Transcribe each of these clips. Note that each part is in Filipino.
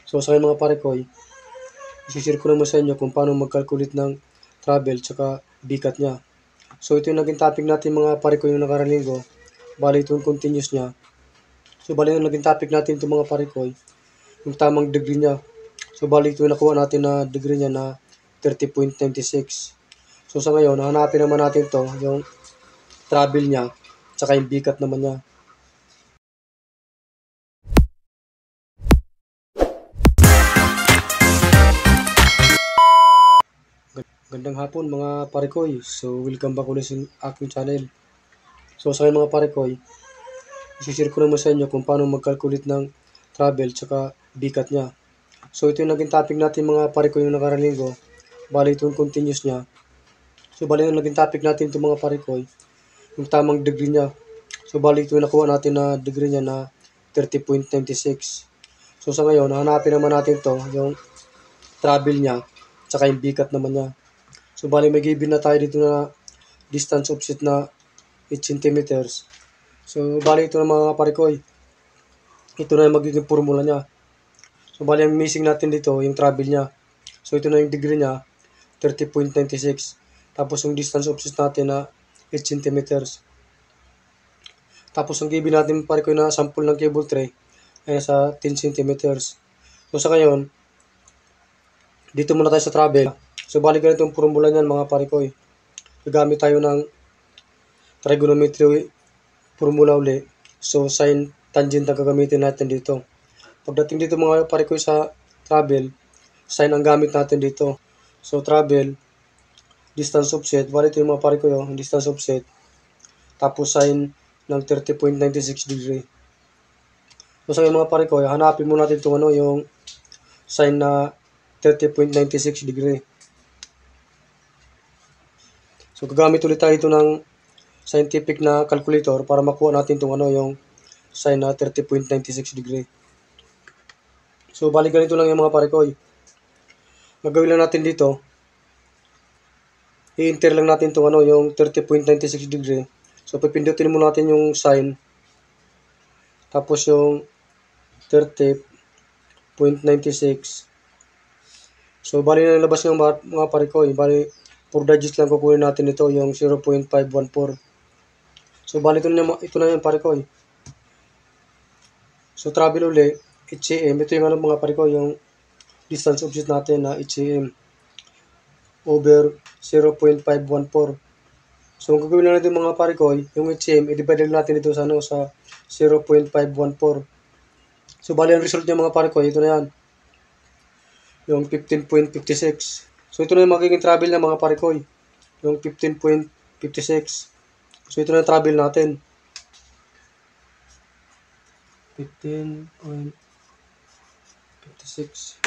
So sa akin mga pare ko, i-share ko naman sa inyo kung paano mag-calculate ng travel tsaka bikat niya. So ito yung naging topic natin mga pare ko yung nakarang linggo. Bali ito yung continuous niya. So bali yung naging topic natin ito mga pare ko, yung tamang degree niya. So bali ito yung nakuha natin na degree niya na 30.96. So sa ngayon, hanapin naman natin to yung travel niya tsaka yung bikat naman niya. Gandang hapon mga parekoy. So welcome back ulit sa aking channel. So sa akin mga parekoy, i-share ko naman sa inyo kung paano mag-calculate ng travel tsaka bikat niya. So ito yung naging topic natin mga parekoy yung nakarang linggo. Bali ito yung continuous niya. So bali yung naging topic natin ito mga parekoy, yung tamang degree niya. So bali ito yung nakuha natin na degree niya na 30.96. So sa ngayon, hanapin naman natin to yung travel niya tsaka yung bikat naman niya. So bali may given na tayo dito na distance offset na 8 centimeters. So bali ito na mga parekoy. Ito na yung magiging formula niya. So bali ang missing natin dito yung travel niya. So ito na yung degree niya, 30.96. Tapos yung distance offset natin na 8 centimeters. Tapos ang given natin parekoy na sample ng cable tray ay nasa 10 centimeters. So sa ngayon, dito muna tayo sa travel. So bali ganito yung formula niyan mga parekoy. Gagamit tayo ng trigonometry formula uli. So sin tangent ang gagamitin natin dito. Pagdating dito mga parekoy sa travel, sin ang gamit natin dito. So travel, distance offset, bali ito yung mga parekoy yung distance offset. Tapos sin ng 30.96 degree. So sa mga parekoy, hanapin mo natin itong yung sin na 30.96 degree. So gagamit ulit tayo ito ng scientific na calculator para makuha natin itong yung sin na 30.96 degree. So bali ganito lang yung mga parekoy. Magagawin lang natin dito, i-enter lang natin itong yung 30.96 degree. So pipindutin mo natin yung sin, tapos yung 30.96. So bali na nalabas ng mga parekoy. Bali 4 digits lang kukunin natin ito, yung 0.514. So bali ito na yung parekoy. So travel uli, HCM, ito yung mga parekoy, yung distance offset natin na HCM over 0.514. So ang gagawin na natin mga parekoy, yung HCM, i-divide natin ito sa sa 0.514. So bali ang result niya mga parekoy, ito na yan, yung 15.56. So ito na yung magiging travel na mga parekoy, yung 15.56. So ito na yung travel natin, 15.56.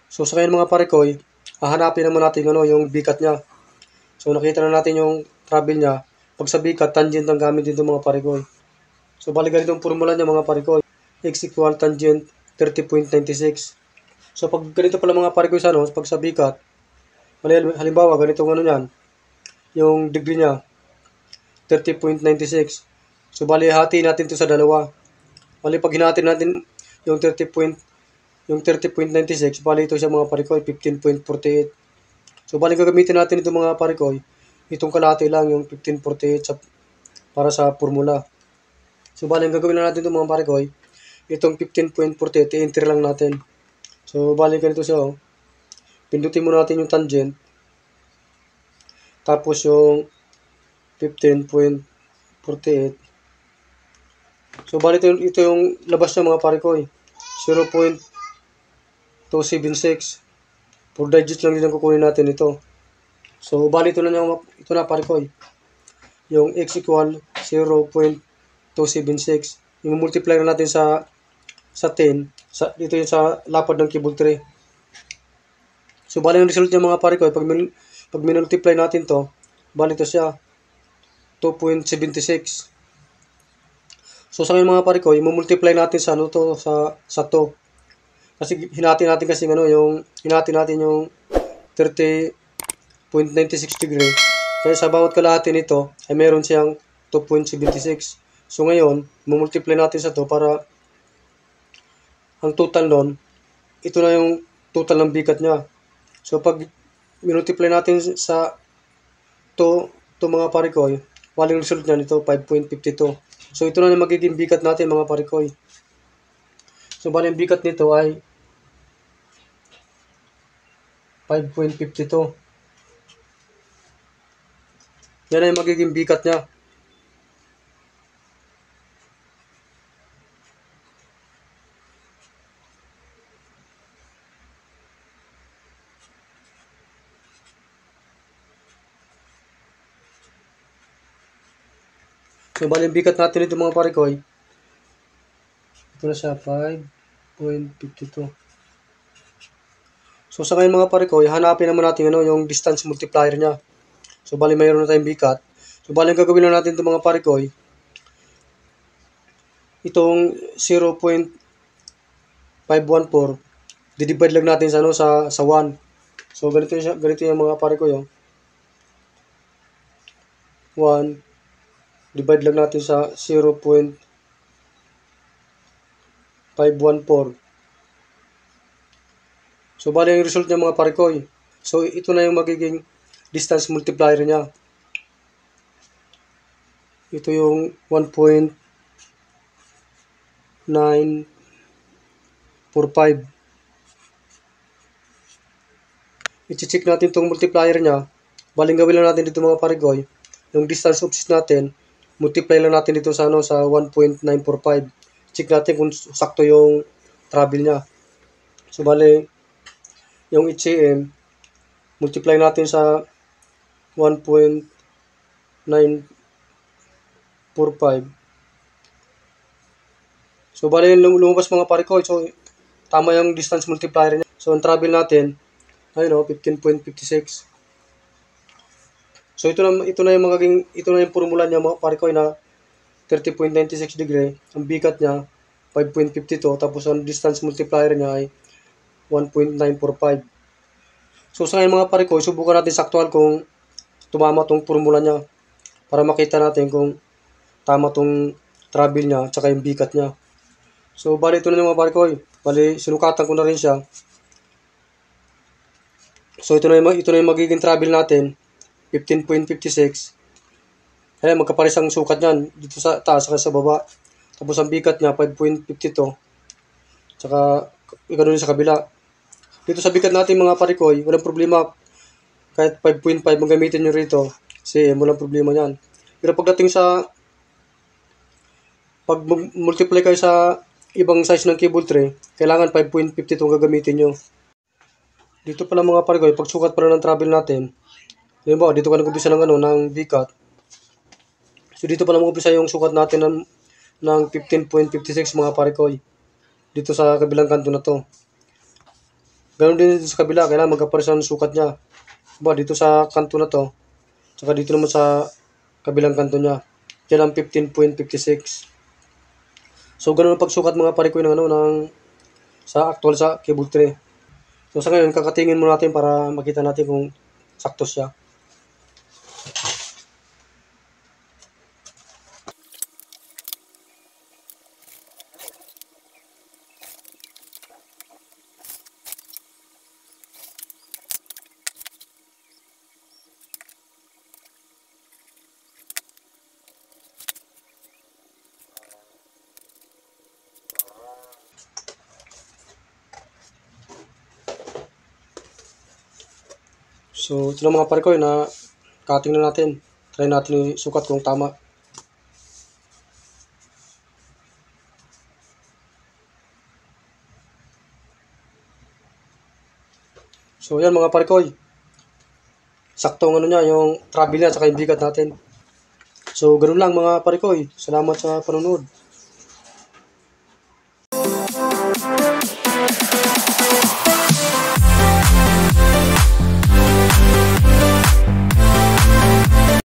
So sa ngayon mga parekoy, hahanapin naman natin yung bikat niya. So nakita na natin yung travel niya. Pag sa bikat, tangent ang gamit dito mga parekoy. So bali ganito ang formula niya mga parekoy. X equal tangent 30.96. So pag ganito pala mga parekoy sa pag sa bikat, halimbawa ganito niyan, yung degree niya 30.96. So bali hati natin to sa dalawa. Bali pag hinati natin yung 30.96, bali ito sa mga parekoy 15.48. So bali gagamitin natin itong mga parekoy, itong kalahati lang yung 15.48 para sa formula. So bali gagawin na natin itong mga parekoy, itong 15.48 i-enter lang natin. So bali ganito siya pindutin mo natin yung tangent, tapos yung 15.48. So bali ito yung labas ng mga parekoy, 0.276. 4 digits lang din ang kukunin natin ito. So bali ito na parekoy, yung x equal 0.276. Yung multiply na natin sa 10, dito yung sa lapad ng cable tray. So bali yung result niya mga parekoy, pag minultiply natin to, bali ito siya 2.76. So sa mga parekoy, multiply natin sa sa 2. Kasi hinati natin yung 30.96 degree. Kaya sa bawat kalahati nito ay meron siyang 2.76. So ngayon, multiply natin sa to para ang total nun, ito na yung total ng bigat niya. So pag multiply natin sa to mga parikoy, waling result niyan ito 5.52. So ito na yung magiging bigat natin mga parikoy. So bali ang bigat nito ay 5.52. Yan ay magiging bigat niya. So bali ang bigat natin dito mga parikoy, ito na siya 5.52. So sa ngayon mga parikoy, hanapin naman natin yung distance multiplier niya. So bali mayroon na tayong bigat. So bali ang gagawin na natin ito mga parikoy, itong 0.514 didivide lang natin sa 1. So ganito yung mga parikoy, 1 divide lang natin sa 0.514. So bali yung result niya mga parikoy. So ito na yung magiging distance multiplier niya. Ito yung 1.945. I-check natin itong multiplier niya. Baling gawin lang natin dito mga parikoy, yung distance opposite natin, multiply lang natin dito sa 1.945. Check natin kung sakto yung travel niya. So bali yung HCM, multiply natin sa 1.945. So bali yung lumabas mga parikoy. So tama yung distance multiplier niya. So ang travel natin, 15.56. So ito na yung formula niya mga parikoy na 30.96 degree. Ang bigat niya 5.52, tapos ang distance multiplier niya ay 1.945. So sa ngayon mga parikoy, subukan natin saktuhan kung tumama tong formula niya para makita natin kung tama tong travel niya at yung bigat niya. So bali ito na yung mga parikoy. Bali sinukatan ko na rin siya. So ito na yung magiging travel natin, 15.56. Ayan, magkapares ang sukat niyan dito sa taas at sa baba. Tapos ang bigat niya 5.52. Tsaka ganoon sa kabila. Dito sa bigat natin mga parikoy, walang problema. Kahit 5.5 ang gamitin nyo rito, kasi walang problema niyan. Pero pagdating sa pag multiply kayo sa ibang size ng cable tray, kailangan 5.52 ang gagamitin nyo. Dito pala mga parikoy, pagsukat pala ng travel natin, halimbawa dito ka nag-umpisa ng bigat. So dito pala mag-umpisa yung sukat natin ng 15.56 mga parikoy. Dito sa kabilang kanto na to. Ganon din dito sa kabila, kailangan magkapares ang sukat niya. Dito sa kanto na to, saka dito naman sa kabilang kanto niya. Yan ang 15.56. So ganon ang pagsukat mga parikoy sa actual sa cable tray. So sa ngayon, kakatingin muna natin para makita natin kung sakto siya. So ito na mga parikoy na cutting na natin. Try natin isukat kung tama. So yan mga parikoy. Sakto ang niya, yung travel niya, saka yung bigat natin. So ganun lang mga parikoy. Salamat sa panonood.